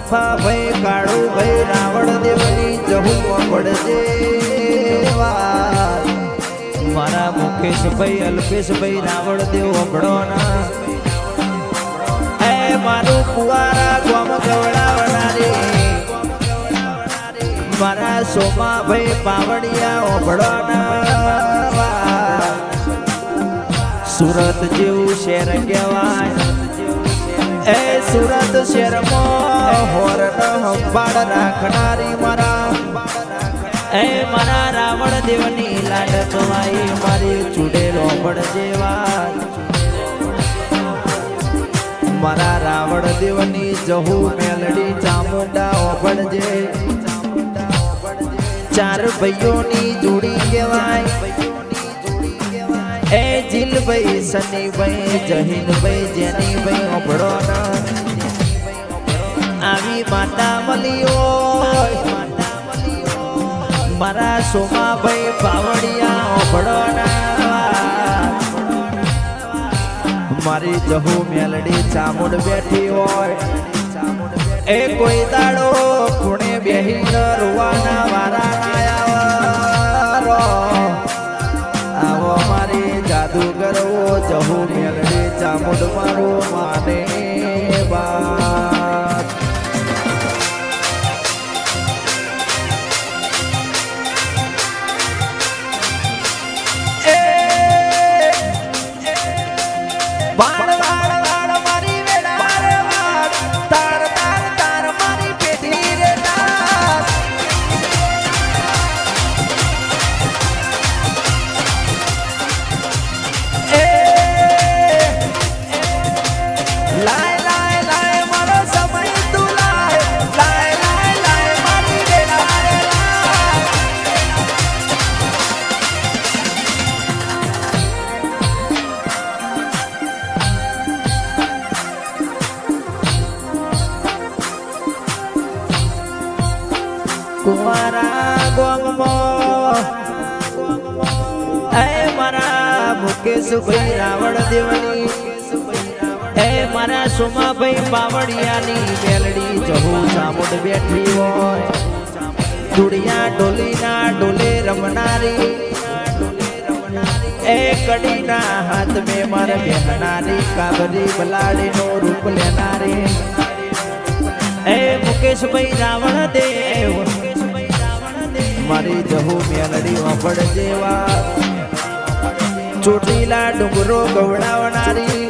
મફા ભાઈ કાળુ ભાઈ રાવણ દેવની જહુ પડજે મારા મુકેશ ભાઈ અલ્પેશ ભાઈ રાવણ દેવ અભડો ના એ મારું કુવારા ગોમ ગવડાવનારી મારા સોમા ભાઈ પાવડિયા અભડો ના સુરત જેવું શહેર કહેવાય એ સુરત શહેરમાં હોર સંભાળ રાખનારી મારા રાવણ દેવની લાડ કવાઈ મારી ચૂડેલો પડજેવા મારા રાવણ દેવની જહુ મેલડી ચામુંડા ઓપડજે ચાર ભાઈઓની જોડી કહેવાય એ જીલભાઈ સનીભાઈ જહીનભાઈ જેનીભાઈ ઓપડો આવી માતા મલિયો મારા સોમાભાઈ પાવડિયા ઓપડો મારી જહુ મેલડી ચામુંડ બેઠી હોય એ કોઈ દાડો ખૂણે બેહીન રૂવાના વારા આવો મારી જાદુગર જહુ મેલડી ચામુંડ મારું માને બાત કુમારા ગોમો એ મારા મુકેશ ભાઈ રાવણ દેવની એ મારા સોમાભાઈ પાવડિયાની મેલડી જહુ ચામુંડ બેઠી હોય દુડિયા ડોલીના ડોલે રમનારી એ કડીના હાથ મેં મારે બેહનારી કાબરી બલાડીનો રૂપ લેનારી એ મુકેશ ભાઈ રાવણ દેવ મારી જહુ મેલડી ઓપડ જેવા ચોટીલા ડુંગરો ગવડાવનારી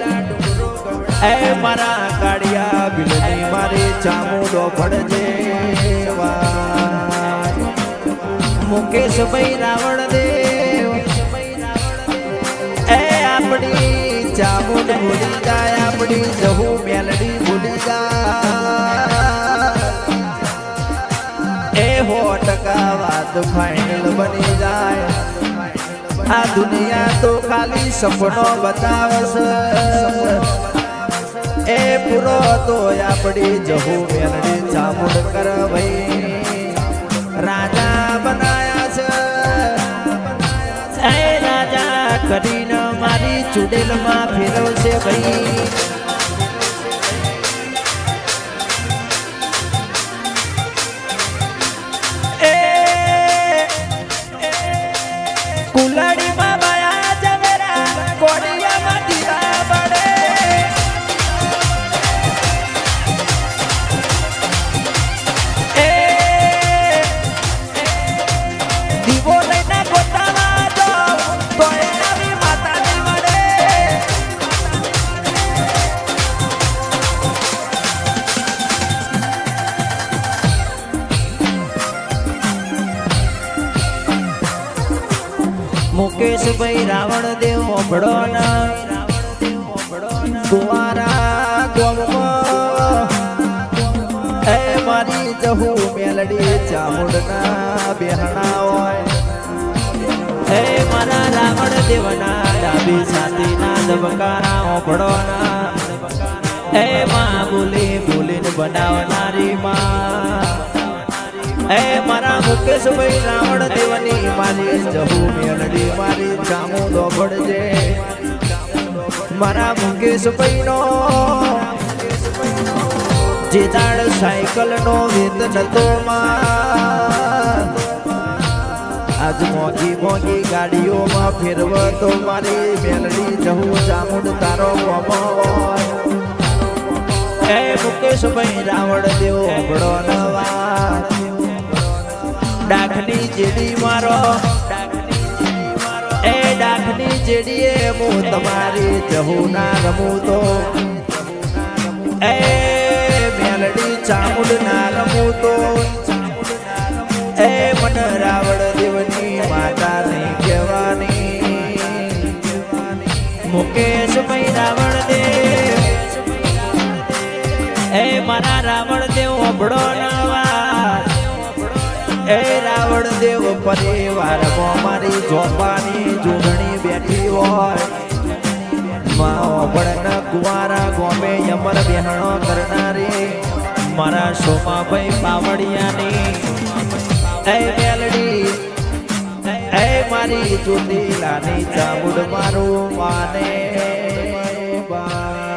એ મારા કાળિયા બિલની મારી ચામુંડ ઓપડ જેવા મુકેશ ભાઈ રાવણ દેવ એ આપણી ચામુંડ ભૂલી જાય આપણી જહુ મેલડી ભૂલી જાય એ 100% વાત ફાઇનલ બની જાય આ દુનિયા તો ખાલી સપનો બતાવશે એ પૂરો તો આપણી જહુ મેલડી ચામુંડ કર ભાઈ રાજા બનાયા છે એ રાજા કરીને મારી ચૂડેલમાં ફેરવશે ભાઈ કુલાડીમાં બાયા જમેરા કોડિયામાં દીવા બળે એ દીવો લઈને ગોતામાં જાઉં તો એ આવી માતાની મળે મુકેશ ભાઈ રાવણ દેવ ઓભડો ના કુવારા ગોમમાં એ મારી જહુ મેલડી ચામુંડ ના બેહણા હોય એ મારા રાવણ દેવના ડાબી છાતીના ધબકારા ઓભડો ના એ માં બોલી બોલીને બનાવનારી માં એ મારા મુકેશ ભાઈ રાવણ દેવની મારી જહુ મેલડી મારી ચામુંડ ઓભડજે મારા મુકેશ ભાઈ નો જે દાડ સાયકલ નો વેતન તો માં આજ મોંઘી મોંઘી ગાડીઓમાં ફેરવ તો મારી મેલડી જહું ચામુંડ તારો કોમો એ મુકેશભાઈ રાવણ દેવો ભડો નવા ડાકની જેડી મારો એ ડાકની જેડીએ હું તમારી જહું ના રમું તો એ મેલડી ચામુંડ ના રમું તો એ મન રાવણ દેવની માતા નહીં કહેવાની મુકેશભાઈ રાવણ દેવ એ મારા રાવણ દેવ અબડો નવા એ રાવણ દેવ પરિવારમાં મારી જોપાની જોડણી બેઠી હોય માં કુવારા ગોમે યમર બેહણો કરનારી મારા સોમાભાઈ પાવડિયાની એ મેલડી એ મારી ચોટીલાની ચામુંડ મારું માને બા